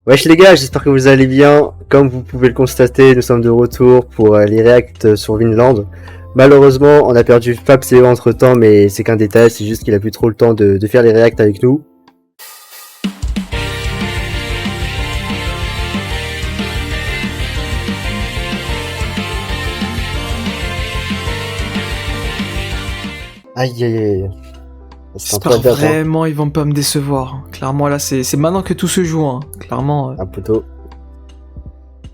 Wesh les gars, j'espère que vous allez bien. Comme vous pouvez le constater, nous sommes de retour pour les reacts sur Vinland. Malheureusement, on a perdu Fab CO entre temps, mais c'est qu'un détail, c'est juste qu'il a plus trop le temps de faire les reacts avec nous. Aïe aïe aïe. J'espère vraiment ils vont pas me décevoir. Clairement là c'est maintenant que tout se joue. Hein. Clairement. Un poteau.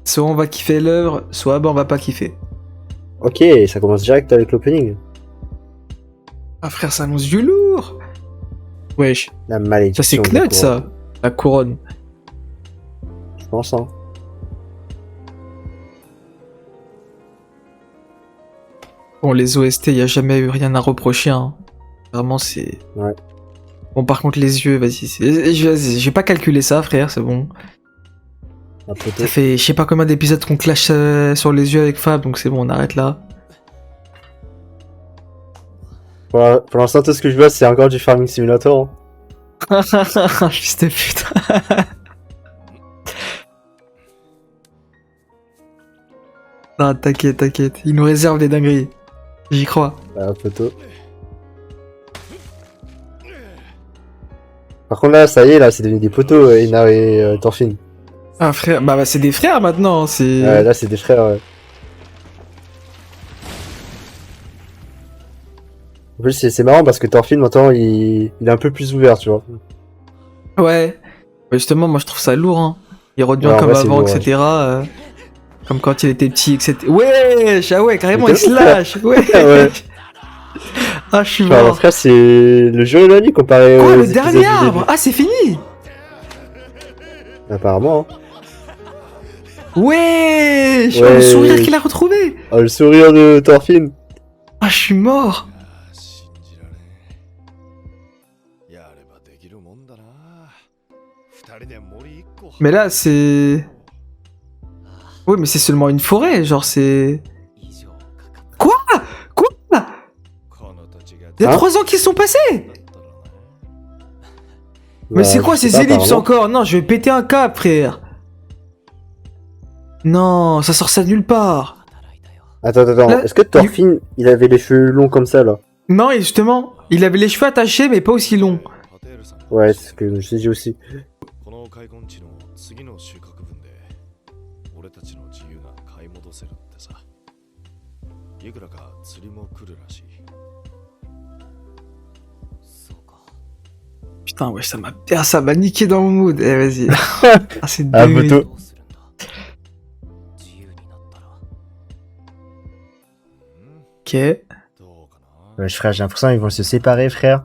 Soit on va kiffer l'œuvre, soit bah on va pas kiffer. Ok, ça commence direct avec l'opening. Ah frère, ça annonce du lourd. Wesh. La malédiction. Ça c'est Knut ça. La couronne. Je pense hein. Bon les OST y a jamais eu rien à reprocher hein. Vraiment c'est... Ouais. Bon par contre les yeux, vas-y. J'ai pas calculé ça frère, c'est bon. Ça fait je sais pas combien d'épisodes qu'on clash sur les yeux avec Fab, donc c'est bon, on arrête là. Pour l'instant tout ce que je vois c'est encore du Farming Simulator. Hein. Fils de pute. Non t'inquiète, t'inquiète, il nous réserve des dingueries. J'y crois. Un poteau. Par contre là, ça y est, là, c'est devenu des poteaux, Einar et Thorfinn. Ah frère, bah c'est des frères maintenant, c'est... Là c'est des frères, ouais. En plus c'est marrant parce que Thorfinn maintenant il est un peu plus ouvert, tu vois. Ouais. Justement, moi je trouve ça lourd, hein. Il redevient Ouais, comme vrai, avant, lourd, etc. Comme quand il était petit, etc. Ouais, ah ouais, carrément il se lâche, ouais. Ouais. Ah je suis Enfin, mort. frère c'est le jour et la nuit comparé Quoi, aux le épisodes dernier du arbre? début. Ah c'est fini. Apparemment, hein. Ouais, je Ouais. vois le sourire qu'il a retrouvé. Oh, le sourire de Thorfinn. Ah je suis mort. Mais là c'est... Oui mais c'est seulement une forêt, genre c'est... Quoi? Quoi? Il y a Hein 3 ans qui se sont passés. Mais Bah, c'est quoi je sais ces pas, ellipses apparemment. encore? Non, je vais péter un câble, frère. Non, ça sort ça de nulle part. Attends, Là, est-ce que Thorfinn il avait les cheveux longs comme ça là? Non, et justement, il avait les cheveux attachés, mais pas aussi longs. Ouais, c'est ce que je me suis dit aussi. Putain, ouais, ça m'a niqué dans mon mood. Eh, vas-y. Ah, c'est Ah, dingue. poteau. Ok. Ouais, frère, j'ai l'impression qu'ils vont se séparer, frère.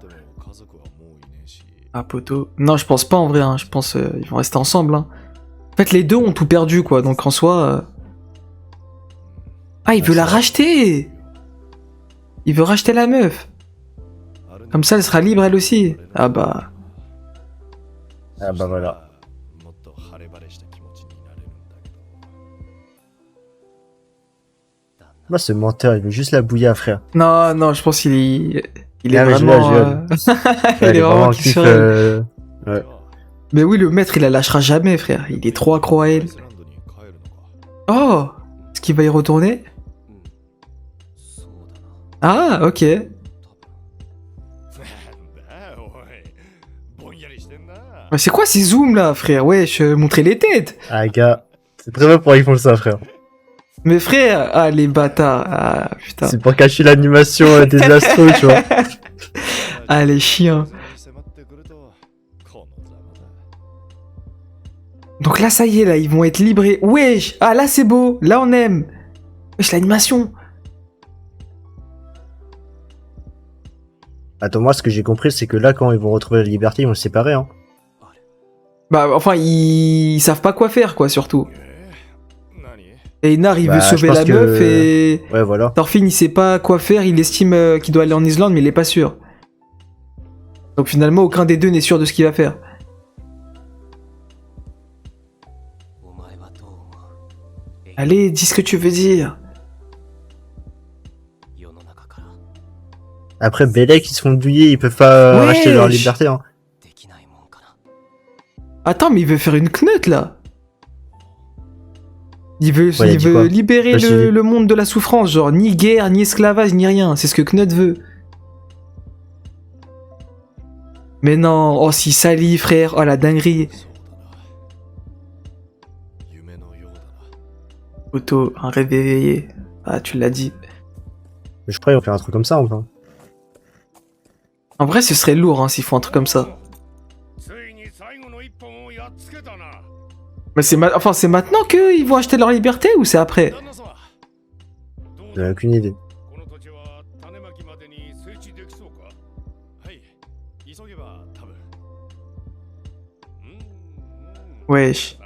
Ah, poteau. Non, je pense pas en vrai. Hein. Je pense ils vont rester ensemble. Hein. En fait, les deux ont tout perdu, quoi. Donc en soi. Ah, il veut la racheter. Il veut racheter la meuf. Comme ça, elle sera libre elle aussi. Ah bah. Ah bah voilà. Moi, ce menteur, il veut juste la bouilla, frère. Non, non, je pense qu'il est. Il est Ah, mais vraiment. je il est vraiment kiff, culturel. Ouais. Mais oui, le maître, il la lâchera jamais, frère. Il est trop accro à elle. Oh! Est-ce qu'il va y retourner? Ah, ok. Mais c'est quoi ces zooms là, frère? Wesh, montrer les têtes! Ah, gars, c'est très bien pour qu'ils font ça, frère. Mais frère, ah les bâtards, ah putain. C'est pour cacher l'animation des astros, tu vois. Ah les chiens. Donc là, ça y est, là, ils vont être libérés. Wesh! Ah là, c'est beau! Là, on aime! Wesh, l'animation! Attends, moi, ce que j'ai compris, c'est que là, quand ils vont retrouver la liberté, ils vont se séparer, hein. Bah, enfin, ils savent pas quoi faire, quoi, surtout. Et Einar, il veut Bah, je sauver pense la que- meuf et... Ouais, voilà. Thorfinn, il sait pas quoi faire, il estime qu'il doit aller en Islande, mais il est pas sûr. Donc finalement, aucun des deux n'est sûr de ce qu'il va faire. Allez, dis ce que tu veux dire. Après, Belek, ils se font douiller, ils peuvent pas Wesh. racheter leur liberté, hein. Attends, mais il veut faire une knut, là. Ouais, il dit veut quoi? libérer Pas suivi. le monde de la souffrance, genre ni guerre, ni esclavage, ni rien. C'est ce que Knut veut. Mais non, oh si Sally, frère, oh la dinguerie. Otto, un rêve éveillé. Ah, tu l'as dit. Mais je crois qu'ils vont faire un truc comme ça, enfin. En vrai, ce serait lourd hein, s'ils font un truc comme ça. Mais enfin, c'est maintenant qu'ils vont acheter leur liberté ou c'est après? J'en ai aucune idée. Wesh.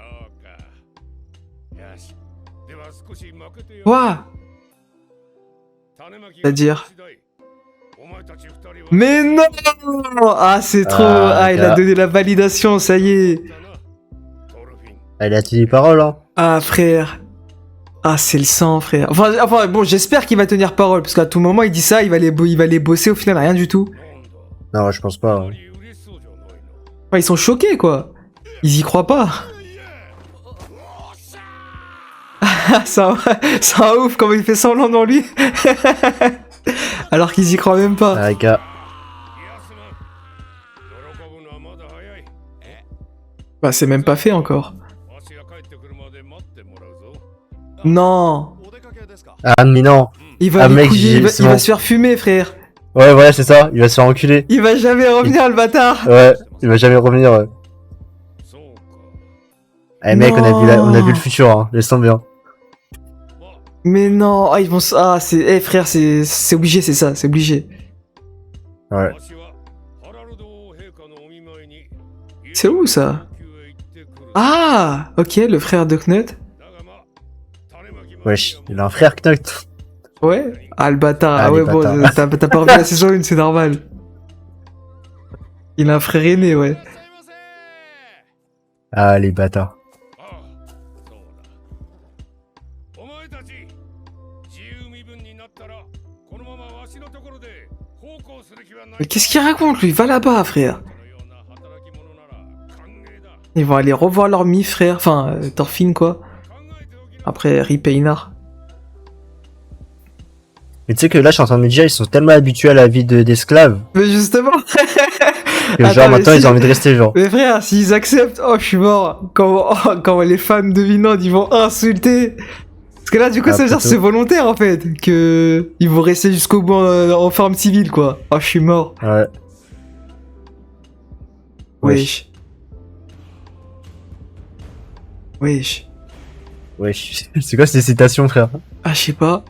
Quoi? C'est-à-dire? Mais non! Ah, c'est trop. Ah, il a gars. donné la validation, ça y est. Elle a tenu parole, hein. Ah, frère. Ah, c'est le sang, frère. Enfin bon, j'espère qu'il va tenir parole, parce qu'à tout moment, il dit ça, il va les bosser, au final, rien du tout. Non, je pense pas. Hein. Ouais, ils sont choqués, quoi. Ils y croient pas. ça ouf comment il fait semblant dans lui. Alors qu'ils y croient même pas. Ah, gars. Bah, c'est même pas fait encore. Non. Ah, mais non. Il va Ah, les mec, couiller, il c'est va bon. se faire fumer, frère. Ouais, voilà, c'est ça. Il va se faire enculer. Il va jamais revenir, le bâtard. Ouais, il va jamais revenir. Ouais. Eh, mec, on a vu le futur, hein. Laisse tomber. Hein. Mais non, ah, ils vont. Ah, c'est. Eh, frère, c'est obligé, c'est ça, c'est obligé. Ouais. C'est où ça? Ah, ok, le frère de Knut. Wesh, il a un frère Knut. Ouais. Ah, le bâtard. Ah, Ah, les ouais, bon, bâtards. t'as pas revu la saison 1, c'est normal. Il a un frère aîné, ouais. Ah, les bâtards. Mais qu'est-ce qu'il raconte, lui? Va là-bas, frère. Ils vont aller revoir leur mi frère. Enfin, Thorfinn, quoi. Après, Rip et Einar. Mais tu sais que là, je suis en train de me dire, ils sont tellement habitués à la vie d'esclaves Mais justement. que Attends, genre mais maintenant si- ils ont envie de rester genre. Mais frère, s'ils acceptent, oh, je suis mort. Quand les femmes dominantes, ils vont insulter. Parce que là, du coup, Ah, ça veut dire que plutôt. c'est volontaire, en fait. Que ils vont rester jusqu'au bout en forme civile, quoi. Oh, je suis mort. Ouais. Wesh. Wesh. Wesh. C'est quoi ces citations, frère? Ah, je sais pas.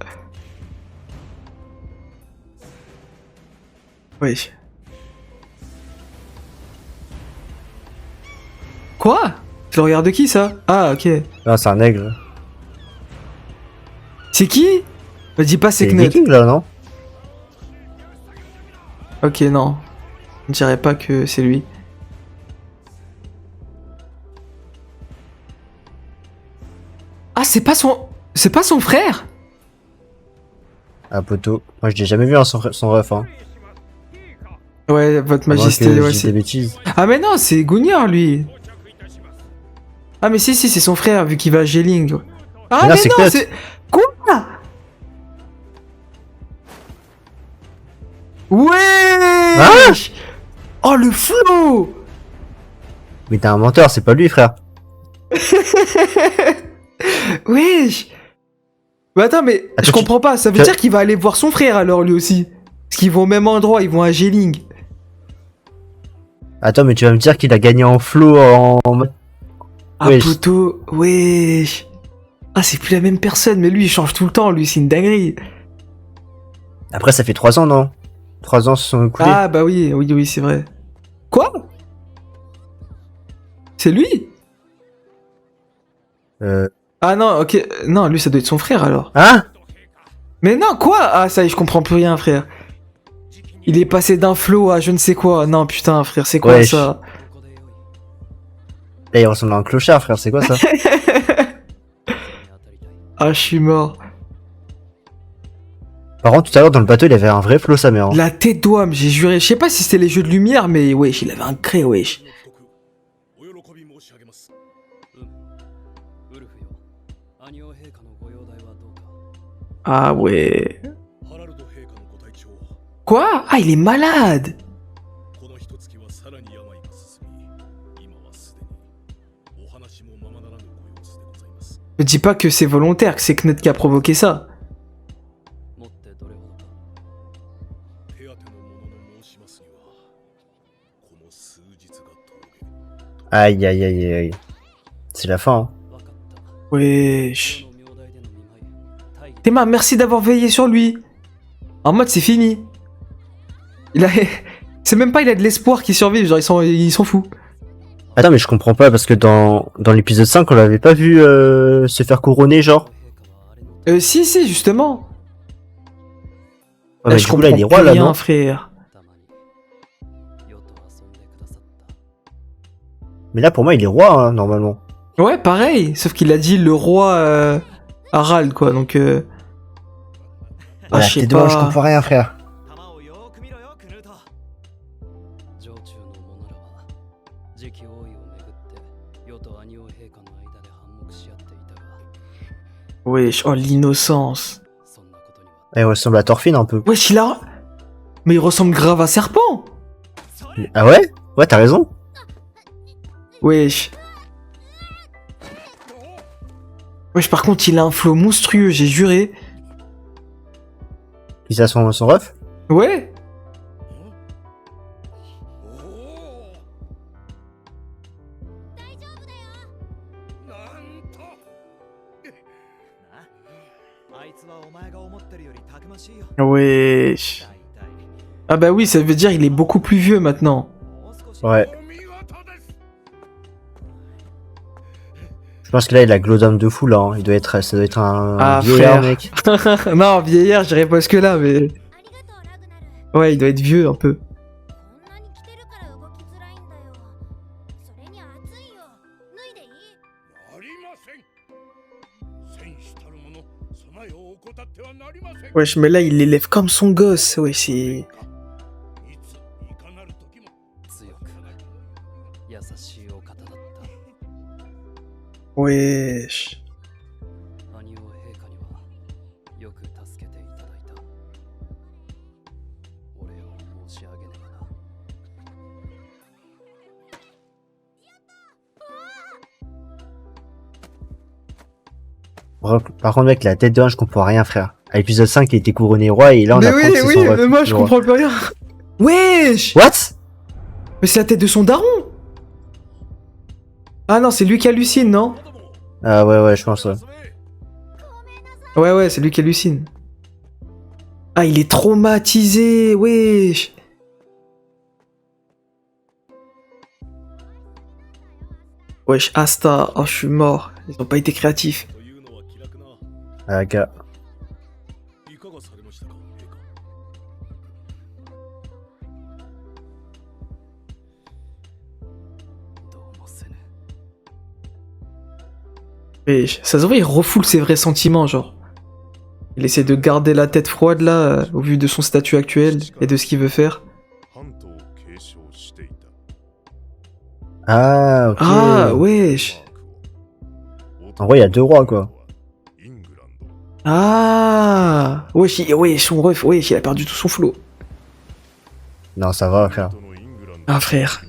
Wesh. Quoi? Tu le regardes de qui, ça? Ah, ok. Non, c'est un nègre. C'est qui? Me dis pas c'est C'est Knut. Viking là, non? Ok, non. Je dirais pas que c'est lui. Ah, c'est pas son... C'est pas son frère? Ah, poteau. Moi, je l'ai jamais vu hein, son ref. Hein. Ouais, votre À moins majesté, que ouais, je dise c'est... des bêtises. Ah, mais non, c'est Gunnar, lui. Ah, mais si, c'est son frère, vu qu'il va à Gelling. Ah, Mais non, mais c'est non, Knut. c'est... Quoi? Ouais. Ah Oh, le flow. Mais t'es un menteur, c'est pas lui, frère. Wesh. Mais attends, mais Attends, je comprends pas. Ça veut tu- dire qu'il va aller voir son frère alors lui aussi. Parce qu'ils vont au même endroit, ils vont à Gelling. Attends, mais tu vas me dire qu'il a gagné en flow en... Ah, Wesh. poteau, wesh. Ah, c'est plus la même personne, mais lui il change tout le temps, lui c'est une dinguerie. Après, ça fait 3 ans, non? 3 ans se sont écoulés. Ah, bah oui, c'est vrai. Quoi? C'est lui? Ah non, ok. Non, lui ça doit être son frère alors. Hein? Mais non, quoi? Ah, ça y est, je comprends plus rien, frère. Il est passé d'un flow à je ne sais quoi. Non, putain, frère, c'est quoi Wesh. ça? Là, il ressemble à un clochard, frère, c'est quoi ça? Ah, je suis mort. Par contre, tout à l'heure, dans le bateau, il avait un vrai flow, sa mère. Hein. La tête d'Ouam, j'ai juré. Je sais pas si c'était les jeux de lumière, mais wesh, il avait un cré, wesh. Ah ouais. Quoi? Ah, il est malade! Me dis pas que c'est volontaire, que c'est Knut qui a provoqué ça. Aïe, aïe, aïe, aïe. C'est la fin, hein. Wesh. Théma, merci d'avoir veillé sur lui. En mode, c'est fini. Il a... C'est même pas il a de l'espoir qu'il survive, genre il s'en fout. Attends, mais je comprends pas, parce que dans l'épisode 5, on l'avait pas vu se faire couronner, genre. Si, justement. Ouais, mais je du coup, comprends là, il est roi, plus là, rien, non? frère. Mais là, pour moi, il est roi, hein, normalement. Ouais, pareil, sauf qu'il a dit le roi Harald, quoi, donc... Voilà, je sais t'es devant, je pas... comprends rien, frère. Wesh, oh l'innocence. Il ressemble à Thorfinn, un peu. Wesh, il a... Mais il ressemble grave à Serpent. Ah ouais? Ouais, t'as raison. Wesh. Wesh, par contre, il a un flow monstrueux, j'ai juré. Il a son ref? Ouais. Wesh. Ah bah oui, ça veut dire il est beaucoup plus vieux maintenant. Ouais. Je pense que là, il a glow down de fou, là. Hein. Ça doit être un vieillard, mec. Non, vieillard, j'irai pas jusque là, mais... Ouais, il doit être vieux, un peu. Wesh, mais là, il l'élève comme son gosse. Ouais, c'est... Wesh. Par contre, mec, la tête de je comprends rien, frère. À l'épisode 5, il était couronné roi et là, on mais apprend que c'est son ref, mais moi, je le roi. comprends plus rien. Wesh. What? Mais c'est la tête de son daron. Ah non, c'est lui qui hallucine, non? Ah ouais, je pense, ouais. Ouais, c'est lui qui hallucine. Ah, il est traumatisé, wesh. Wesh, Asta, oh, je suis mort. Ils ont pas été créatifs. Ah, gars. Wesh, ça se voit, il refoule ses vrais sentiments, genre. Il essaie de garder la tête froide, là, au vu de son statut actuel et de ce qu'il veut faire. Ah, ok. Ah, wesh. En vrai, il y a deux rois, quoi. Ah. Wesh, son ref, wesh, il a perdu tout son flow. Non, ça va, frère. Ah, frère.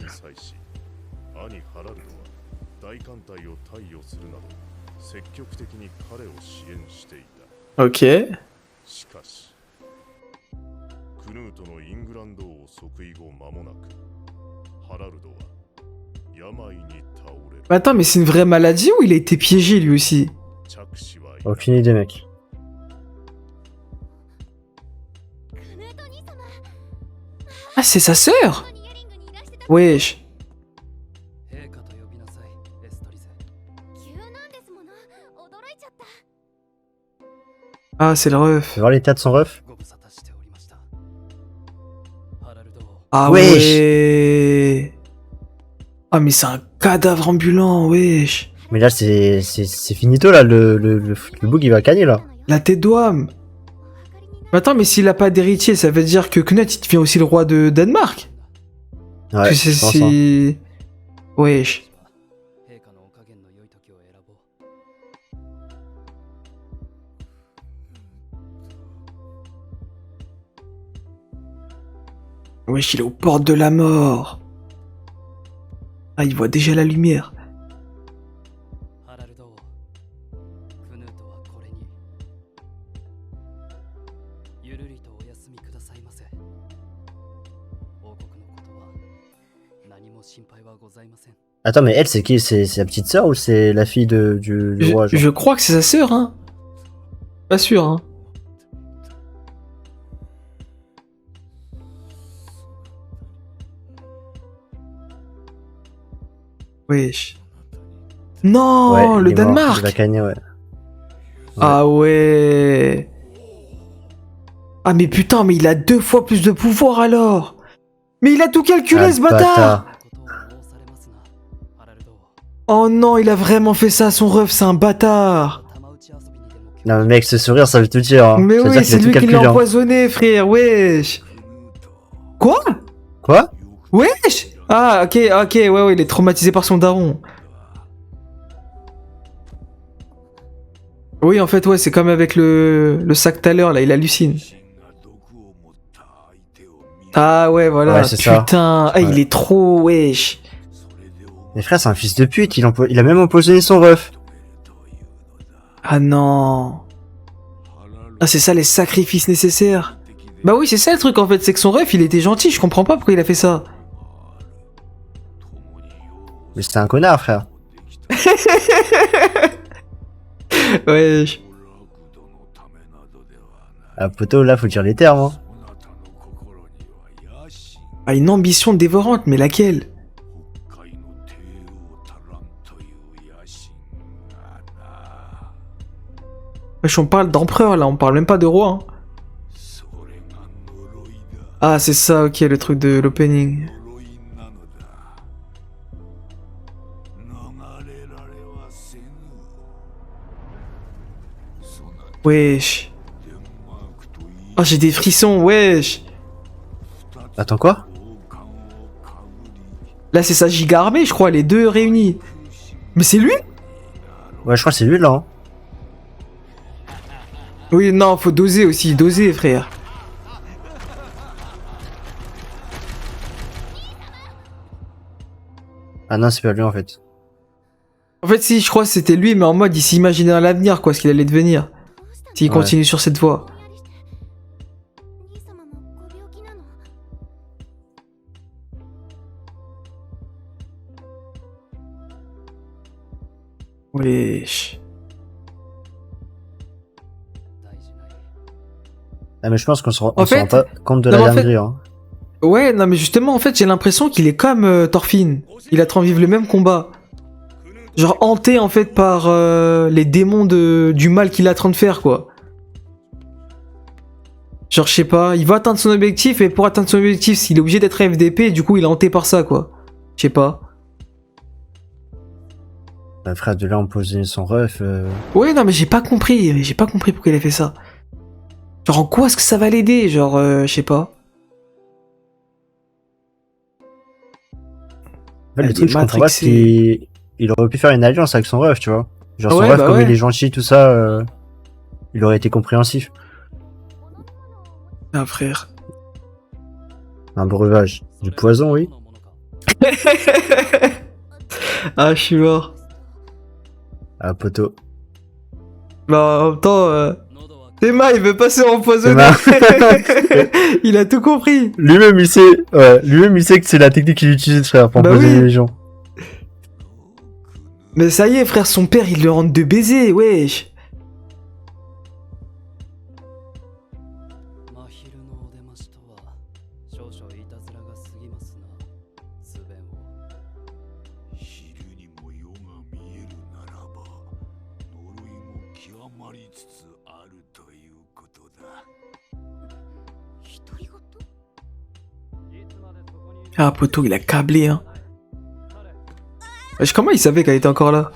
Ok. Attends, mais c'est une vraie maladie ou il a été piégé lui aussi? Aucune idée, mec. Ah, c'est sa sœur? Wesh. Ah, c'est le ref. Tu veux voir l'état de son ref? Ah Wesh. ouais. Ah, mais c'est un cadavre ambulant, wesh. Mais là, c'est finito, là. Le bug, il va gagner, là. La tête d'Ouam. Mais attends, mais s'il a pas d'héritier, ça veut dire que Knut, il devient aussi le roi de Danemark? Ouais, Que je pense, hein. Wesh. Wesh, il est aux portes de la mort. Ah, il voit déjà la lumière. ハラルド王クヌートはこれにゆるりとお休みくださいませ。王国のことは何も心配はございません。 Attends, mais elle, c'est qui? C'est sa petite sœur ou c'est la fille du roi, genre? Je crois que c'est sa sœur, hein. Pas sûr, hein. Wesh. Non, Ouais, il le est mort, il Danemark. va gagner, ouais. Ah ouais. Ah mais putain, mais il a 2 fois plus de pouvoir alors. Mais il a tout calculé, Ah, ce bâtard. ことを申されますな、ハラルド王。 Oh non, il a vraiment fait ça à son ref, c'est un bâtard. 玉打ち遊びにでも Non, mais mec, ce sourire, ça veut tout dire, hein. Mais Ça veut oui, dire c'est qu'il a lui tout qui l'a calculé, hein. empoisonné, frère, wesh. Quoi? Quoi? Wesh. Ah, ok, ouais, il est traumatisé par son daron. Oui, en fait, ouais, c'est comme avec le sac tout à l'heure, là, il hallucine. Ah ouais, voilà, Ouais, c'est ça. putain, ah, il Ouais. est trop, wesh. Mais frère, c'est un fils de pute, il a même empoisonné son ref. Ah non. Ah, c'est ça les sacrifices nécessaires. Bah oui, c'est ça le truc en fait, c'est que son ref, il était gentil, je comprends pas pourquoi il a fait ça. Mais c'était un connard, frère. Wesh. Ah, poteau, là, faut dire les termes, hein. Ah, une ambition dévorante, mais laquelle? Wesh, on parle d'empereur là, on parle même pas de roi. Hein. Ah, c'est ça, ok, le truc de l'opening. Wesh. Ah, j'ai des frissons, wesh. Attends, quoi? Là, c'est sa giga armée, je crois, les deux réunis. Mais c'est lui? Ouais, je crois que c'est lui, là, hein. Oui, non, faut doser aussi, doser, frère. Ah non, c'est pas lui, en fait. En fait, si, je crois que c'était lui, mais en mode, il s'imaginait à l'avenir, quoi, ce qu'il allait devenir. S'il Ouais. continue sur cette voie. 兄様もご病気なの？ Wesh. 大事ない。 Ah, mais je pense qu'on se rend, En on se rend fait- pas compte de non, la mais en fait- dinguerie, hein. Ouais, non, mais justement, en fait, j'ai l'impression qu'il est comme Thorfinn. Il a train de vivre le même combat. Genre hanté, en fait, par les démons du mal qu'il est en train de faire, quoi. Genre, je sais pas, il va atteindre son objectif, et pour atteindre son objectif, il est obligé d'être FDP, et du coup, il est hanté par ça, quoi. Je sais pas. Bah, frère, de là, empoisonner son ref, Ouais, non, mais j'ai pas compris pourquoi il a fait ça. Genre, en quoi est-ce que ça va l'aider? Genre, je sais pas. En fait, Elle le truc, est je comprends pas, matrixée. c'est qu'il aurait pu faire une alliance avec son ref, tu vois. Genre, son Ouais, ref, bah comme ouais. il est gentil, tout ça, il aurait été compréhensif. Ah, frère. Un breuvage. Du poison, oui. Ah, je suis mort. Ah, poteau. Bah, en même temps, Théma, il veut pas se empoisonner. Il a tout compris. Lui-même, il sait, lui-même, il sait que c'est la technique qu'il utilise, frère, pour Bah empoisonner oui. les gens. Mais ça y est, frère, son père, il le rentre de baiser, wesh. 真昼のお出ましとは少々いたずらが過ぎますな、スベンを。昼にも夜が見えるならば呪いも極まりつつあるということだ。独り言？ Ah, poteau, il a câblé, hein. Wesh, comment il savait qu'elle était encore là?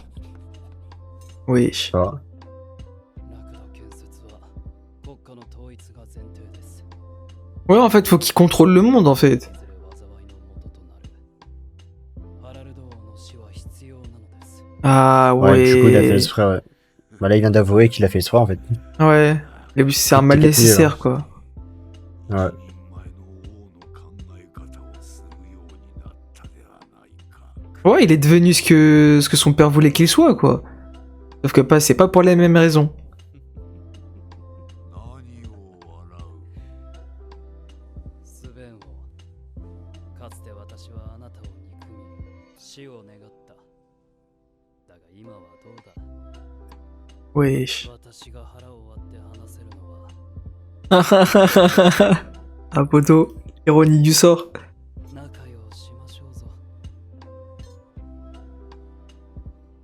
Wesh. Tu vois. 楽土建設は国家の統一が前提です。 Ouais, en fait, faut qu'il contrôle le monde, en fait. いずれ災いの元となる。ハラルド王の死は必要なのです。 Ah, Ouais, du coup, il a fait ouais. exprès, ouais. Bah là, il vient d'avouer qu'il a fait exprès, en fait. Ouais. Et puis, c'est un mal T'es capté, nécessaire, quoi. Ouais. 前の王の考え Ouais, il est devenu ce que son père voulait qu'il soit, quoi. Sauf que c'est pas pour les mêmes raisons. 何を笑う。スベン王、かつて私はあなたを憎み、死を願った。だが今はどうだ。 Wesh. 私が腹を割って話せるのは Ah, poteau, ironie du sort. 仲良しましょうぞ。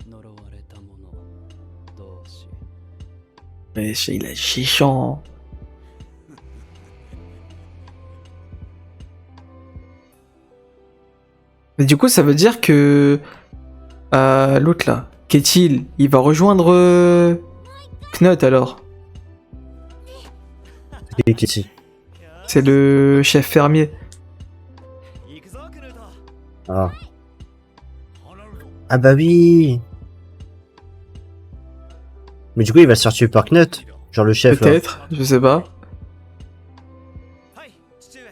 呪われた者同士。 Wesh, il est chichant. Mais du coup, ça veut dire que l'autre là, Ketil, il va rejoindre Knut alors. Et Kitty. C'est le chef fermier. 行くぞクルート。 Ah. 離れろ。 Ah bah oui. Mais du coup, il va se faire tuer par Knut. Genre le chef là. Peut-être, je sais pas. はい、父上。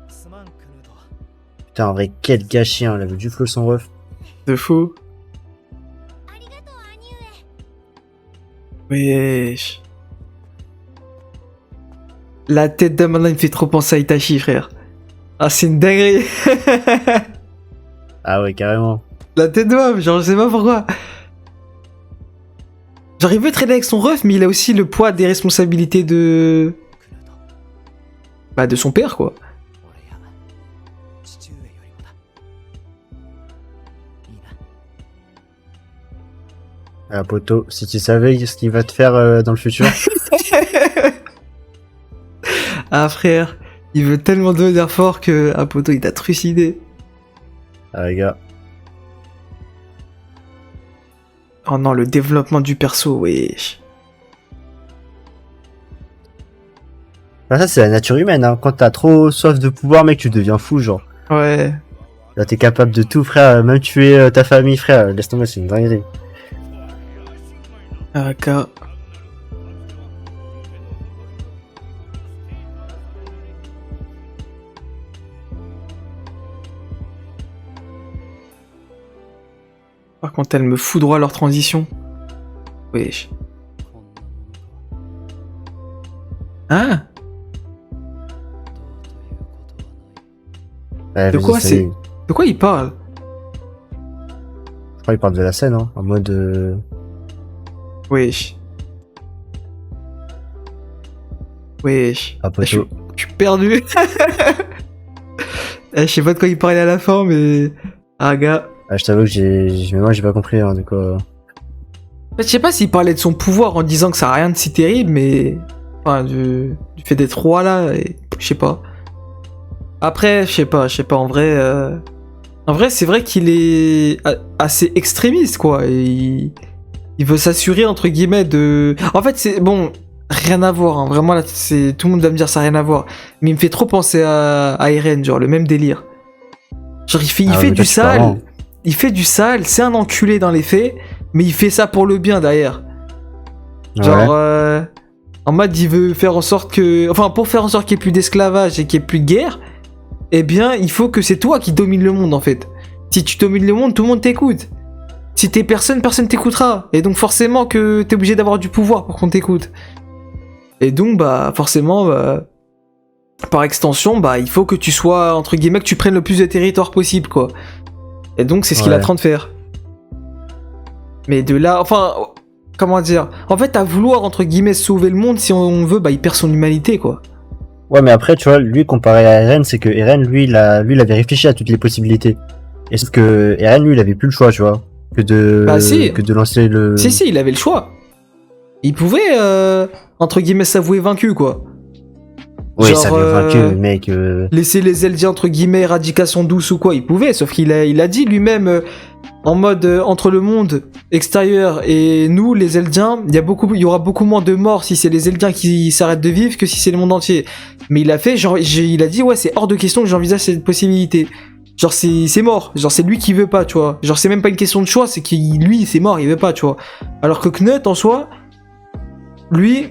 すまんクルート。 Putain, en vrai, quel gâchis, hein. Il avait du flow son ref. De fou. ありがとう兄上。 Wesh. La tête d'Amanda me fait trop penser à Itachi, frère. Ah, c'est une dinguerie. Ah ouais, carrément. La tête de Am, genre, je sais pas pourquoi. Genre, il veut traîner avec son ref, mais il a aussi le poids des responsabilités de. クルート、 Bah, de son père, quoi. 俺や父上よりもだ。いいな。 Ah, poto, si tu savais ce qu'il va te faire dans le futur. Ah, frère, il veut tellement devenir fort que Apoto, il t'a trucidé. Ah, les gars. Oh non, le développement du perso, wesh. Ah, ça, c'est la nature humaine, hein. Quand t'as trop soif de pouvoir, mec, tu deviens fou, genre. Ouais. Là, t'es capable de tout, frère. Même tuer ta famille, frère. Laisse tomber, c'est une dinguerie. Ah, car. Par contre, elle me foudroie leur transition. Wesh. こんなものとは Ah, どうということはない。 Ouais, De vas-y, quoi ça c'est- y est. de quoi il parle? Je crois qu'il parle de la scène, hein. En mode. Wesh. Wesh. Ah, Je poto. suis perdu. Je sais pas de quoi il parlait à la fin, mais. Ah, gars. Ah, je t'avoue que j'ai pas compris, hein, de quoi. En fait, je sais pas s'il parlait de son pouvoir en disant que ça a rien de si terrible, mais. Enfin, du fait d'être roi là, et... je sais pas. Après, je sais pas, en vrai. En vrai, c'est vrai qu'il est assez extrémiste, quoi. Et il veut s'assurer, entre guillemets, de. En fait, c'est. Bon, rien à voir, hein. Vraiment, là, c'est. Tout le monde va me dire ça n'a rien à voir. Mais il me fait trop penser à Eren, genre, le même délire. Genre, il fait Ah, du mais là, c'est sale. marrant. Il fait du sale, c'est un enculé dans les faits, mais il fait ça pour le bien derrière. Genre, Ouais. en mode, il veut faire en sorte que. Enfin, pour faire en sorte qu'il n'y ait plus d'esclavage et qu'il n'y ait plus de guerre, eh bien, il faut que c'est toi qui domine le monde en fait. Si tu domines le monde, tout le monde t'écoute. Si t'es personne, personne t'écoutera. Et donc, forcément, que t'es obligé d'avoir du pouvoir pour qu'on t'écoute. Et donc, bah, forcément, bah, par extension, bah, il faut que tu sois, entre guillemets, que tu prennes le plus de territoire possible, quoi. Et donc, c'est ce qu'il est en Ouais. train de faire. Mais de là, enfin, comment dire? En fait, à vouloir, entre guillemets, sauver le monde, si on veut, bah, il perd son humanité, quoi. Ouais, mais après, tu vois, lui, comparé à Eren, c'est que Eren, lui, il avait réfléchi à toutes les possibilités. Et sauf que Eren, lui, il avait plus le choix, tu vois, que Bah, si. de lancer le. Si, il avait le choix. Il pouvait, entre guillemets, s'avouer vaincu, quoi. Oui, genre, ça avait vaincu, le mec. Laisser les Eldiens, entre guillemets, éradication douce ou quoi, il pouvait, sauf qu'il a dit lui-même, en mode, entre le monde extérieur et nous, les Eldiens, il y aura beaucoup moins de morts si c'est les Eldiens qui s'arrêtent de vivre que si c'est le monde entier. Mais il a fait, genre, il a dit, ouais, c'est hors de question que j'envisage cette possibilité. Genre, c'est mort. Genre, c'est lui qui veut pas, tu vois. Genre, c'est même pas une question de choix, c'est qu'il, lui, c'est mort, il veut pas, tu vois. Alors que Knut, en soi, lui,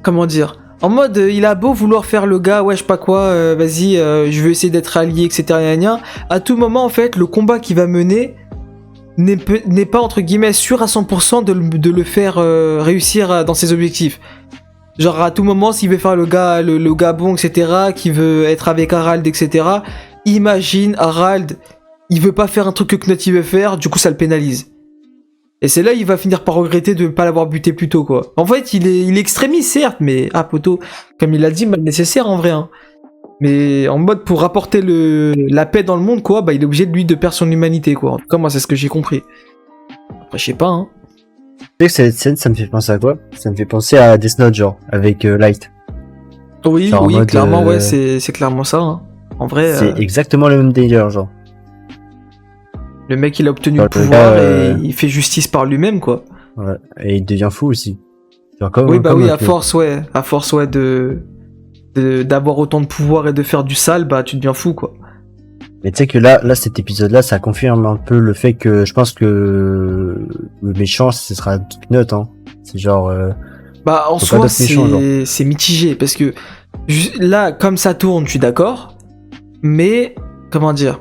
comment dire? En mode, il a beau vouloir faire le gars, ouais, je sais pas quoi, vas-y, je veux essayer d'être allié, etc. gna gna. À tout moment, en fait, le combat qu'il va mener n'est pas, entre guillemets, sûr à 100% de le faire réussir dans ses objectifs. Genre, à tout moment, s'il veut faire le gars bon, etc., qui veut être avec Harald, etc., imagine, Harald, il veut pas faire un truc que Knut il veut faire, du coup, ça le pénalise. Et c'est là il va finir par regretter de ne pas l'avoir buté plus tôt, quoi. En fait, il est extrémiste, certes, mais poto, comme il l'a dit, mal nécessaire en vrai. Hein. Mais en mode pour apporter la paix dans le monde, quoi, bah il est obligé de perdre son humanité, quoi. En tout cas, moi, c'est ce que j'ai compris. Après, je sais pas, hein. Tu sais que cette scène, ça me fait penser à quoi? Ça me fait penser à Death Note, genre, avec Light. Oui, genre oui, mode, clairement, ouais, c'est clairement ça. Hein. En vrai, C'est exactement le même délire, genre. le mec, il a obtenu Genre, le le pouvoir gars, et il fait justice par lui-même, quoi. Ouais. Et il devient fou aussi. Genre, Oui, bah oui, un à peu. force, ouais, d'avoir autant de pouvoir et de faire du sale, bah tu deviens fou, quoi. Mais tu sais que là, cet épisode-là, ça confirme un peu le fait que je pense que le méchant, ce sera Knut, hein. C'est genre, Bah en Faut pas soi d'autres méchants, genre. c'est mitigé parce que là comme ça tourne je suis d'accord mais comment dire,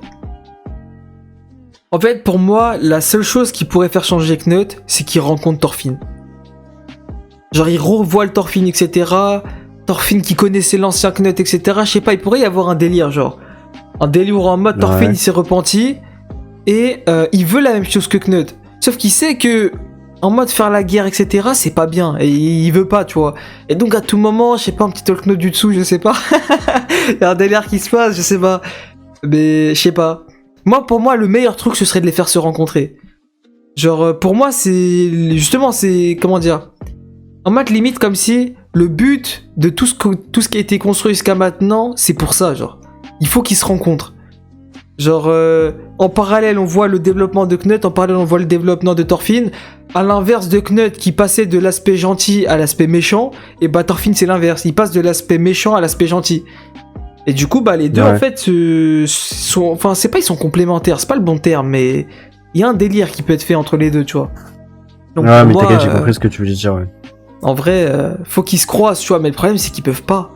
en fait pour moi la seule chose qui pourrait faire changer Knut c'est qu'il rencontre Thorfinn, genre il revoit le Thorfinn etc, Thorfinn qui connaissait l'ancien Knut etc, je sais pas, il pourrait y avoir un délire, genre un délire en mode Thorfinn Ouais. il s'est repenti et il veut la même chose que Knut, sauf qu'il sait que en mode faire la guerre, etc., c'est pas bien. Et il veut pas, tu vois. Et donc, à tout moment, je sais pas, un petit talk note du dessous, je sais pas. Il y a un délire qui se passe, je sais pas. Mais, je sais pas. Moi, pour moi, le meilleur truc, ce serait de les faire se rencontrer. Genre, pour moi, c'est... Justement, c'est... Comment dire? En mode, limite, comme si le but de tout ce qui a été construit jusqu'à maintenant, c'est pour ça, genre. Il faut qu'ils se rencontrent. Genre, en parallèle, on voit le développement de Knut, en parallèle, on voit le développement de Thorfinn. À l'inverse de Knut qui passait de l'aspect gentil à l'aspect méchant, et bah Thorfinn c'est l'inverse, il passe de l'aspect méchant à l'aspect gentil. Et du coup, bah les deux Ouais. en fait sont. Enfin, c'est pas ils sont complémentaires, c'est pas le bon terme, mais il y a un délire qui peut être fait entre les deux, tu vois. Donc, Ouais, pour mais moi, t'inquiète, j'ai compris ce que tu voulais dire, ouais. en vrai, faut qu'ils se croisent, tu vois, mais le problème c'est qu'ils peuvent pas.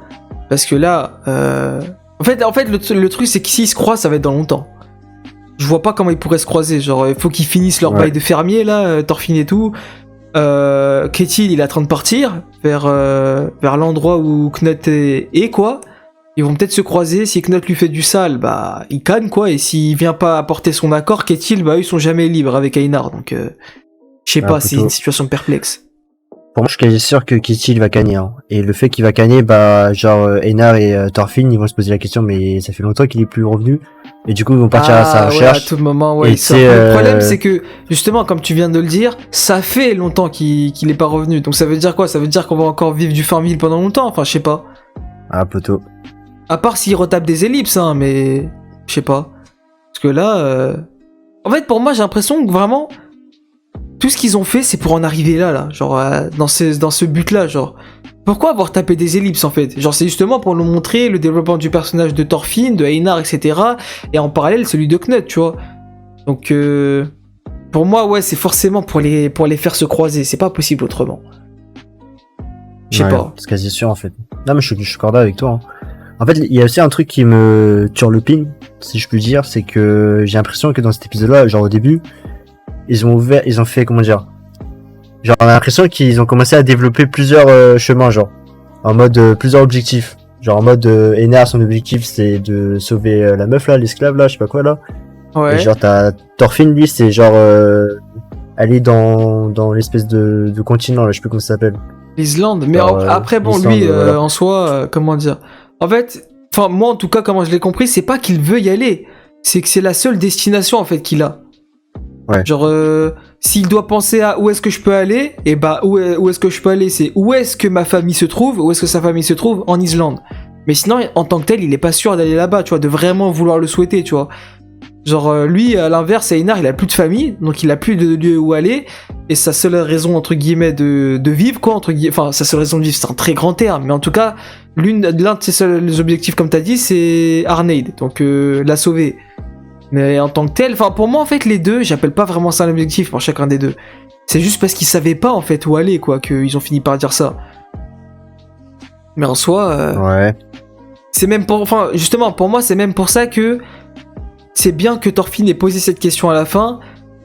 Parce que là, en fait le truc c'est que s'ils se croisent, ça va être dans longtemps. Je vois pas comment ils pourraient se croiser, genre il faut qu'ils finissent leur Ouais. bail de fermier là, Thorfinn et tout. Ketil il est en train de partir vers l'endroit où Knut est quoi. Ils vont peut-être se croiser, si Knut lui fait du sale, bah il canne quoi, et s'il vient pas apporter son accord, Ketil, bah eux, ils sont jamais libres avec Einar, donc je sais Ah, pas, c'est plutôt. une situation perplexe. Pour moi, je suis quasi sûr que Kitty, il va gagner, hein. Et le fait qu'il va gagner, bah, genre, Einar et Thorfinn, ils vont se poser la question, mais ça fait longtemps qu'il est plus revenu. Et du coup, ils vont partir à sa Ouais, recherche. à tout moment, ouais, Et il sort. c'est, Le problème, c'est que, justement, comme tu viens de le dire, ça fait longtemps qu'il est pas revenu. Donc ça veut dire quoi? Ça veut dire qu'on va encore vivre du Farmville pendant longtemps? Enfin, je sais pas. Ah, poteau. À part s'il retape des ellipses, hein, mais... Je sais pas. Parce que là... En fait, pour moi, j'ai l'impression que vraiment... Tout ce qu'ils ont fait, c'est pour en arriver là. Genre, dans ce but-là, genre... Pourquoi avoir tapé des ellipses, en fait? Genre, c'est justement pour nous montrer le développement du personnage de Thorfinn, de Einar, etc. Et en parallèle, celui de Knut, tu vois. Donc, pour moi, ouais, c'est forcément pour les faire se croiser. C'est pas possible autrement. Je sais Ouais, pas. c'est quasi sûr, en fait. Non, mais je suis corda avec toi, hein. En fait, il y a aussi un truc qui me turlupine, si je puis dire, c'est que j'ai l'impression que dans cet épisode-là, genre au début, ils ont fait, comment dire, genre on a l'impression qu'ils ont commencé à développer plusieurs chemins, genre, en mode plusieurs objectifs. Genre en mode Einar, son objectif c'est de sauver la meuf là, l'esclave là, je sais pas quoi là. Et Ouais. genre t'as Thorfinn, lui c'est genre aller dans l'espèce de continent là, je sais plus comment ça s'appelle. L'Islande. Mais Alors, après, bon, l'Islande, lui, voilà. en soi, comment dire. En fait, enfin, moi, en tout cas, comment je l'ai compris, c'est pas qu'il veut y aller. C'est que c'est la seule destination, en fait, qu'il a. Ouais. Genre, s'il doit penser à où est-ce que je peux aller, et bah, où est-ce que je peux aller, c'est où est-ce que ma famille se trouve, où est-ce que sa famille se trouve, en Islande. Mais sinon, en tant que tel, il est pas sûr d'aller là-bas, tu vois, de vraiment vouloir le souhaiter, tu vois. Genre, lui, à l'inverse, Einar, il a plus de famille, donc il a plus de lieu où aller, et sa seule raison, entre guillemets, de vivre, quoi, entre guillemets, enfin, sa seule raison de vivre, c'est un très grand terme, mais en tout cas, l'un de ses seuls objectifs, comme t'as dit, c'est Arneid, donc la sauver. Mais en tant que tel, enfin, pour moi, en fait, les deux, j'appelle pas vraiment ça un objectif pour chacun des deux. C'est juste parce qu'ils savaient pas, en fait, où aller, quoi, qu'ils ont fini par dire ça. Mais en soi, Ouais. c'est même pour, enfin, justement, pour moi, c'est même pour ça que c'est bien que Thorfinn ait posé cette question à la fin.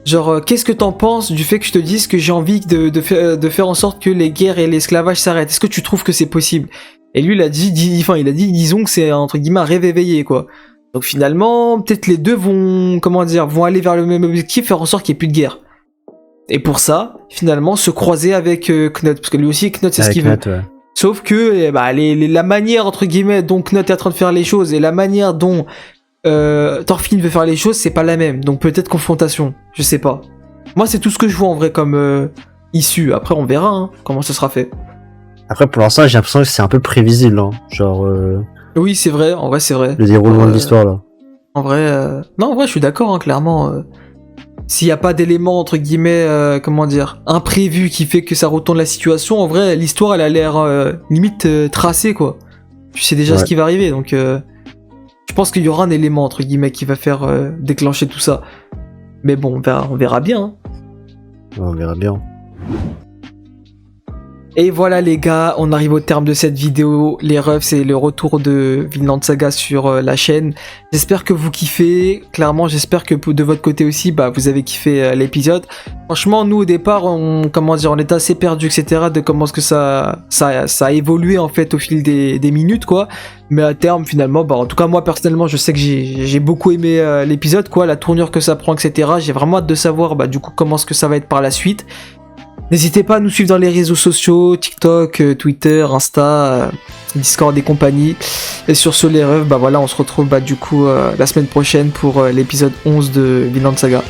Genre, qu'est-ce que t'en penses du fait que je te dise que j'ai envie de faire en sorte que les guerres et l'esclavage s'arrêtent? Est-ce que tu trouves que c'est possible? Et lui, il a dit, disons que c'est entre guillemets un rêve éveillé, quoi. Donc finalement, peut-être les deux vont, comment dire, vont aller vers le même objectif, faire en sorte qu'il n'y ait plus de guerre. Et pour ça, finalement, se croiser avec Knut, parce que lui aussi, Knut, c'est ce Avec qu'il veut. Knut, ouais. Sauf que la manière, entre guillemets, dont Knut est en train de faire les choses et la manière dont Thorfinn veut faire les choses, c'est pas la même. Donc peut-être confrontation, je sais pas. Moi, c'est tout ce que je vois en vrai comme issue. Après, on verra hein, comment ce sera fait. Après, pour l'instant, j'ai l'impression que c'est un peu prévisible, hein. Genre, Oui, c'est vrai, en vrai, c'est vrai. le déroulement de l'histoire, là. En vrai, non, en vrai, je suis d'accord, hein, clairement. S'il n'y a pas d'éléments, entre guillemets, comment dire, imprévus qui fait que ça retourne la situation, en vrai, l'histoire, elle a l'air limite tracée, quoi. Tu sais déjà ce qui va arriver, donc je pense qu'il y aura un élément, entre guillemets, qui va faire déclencher tout ça. Mais bon, on verra bien. Hein. Ouais, on verra bien. Et voilà les gars, on arrive au terme de cette vidéo. Les refs, c'est le retour de Vinland Saga sur la chaîne. J'espère que vous kiffez. Clairement, j'espère que de votre côté aussi, vous avez kiffé l'épisode. Franchement, nous au départ, on était assez perdus, etc. de comment est-ce que ça a évolué en fait au fil des minutes, quoi. Mais à terme, finalement, en tout cas moi personnellement, je sais que j'ai beaucoup aimé l'épisode, quoi, la tournure que ça prend, etc. J'ai vraiment hâte de savoir, du coup, comment est-ce que ça va être par la suite. N'hésitez pas à nous suivre dans les réseaux sociaux, TikTok, Twitter, Insta, Discord et compagnie. Et sur ce, les refs, on se retrouve du coup la semaine prochaine pour l'épisode 11 de Vinland Saga.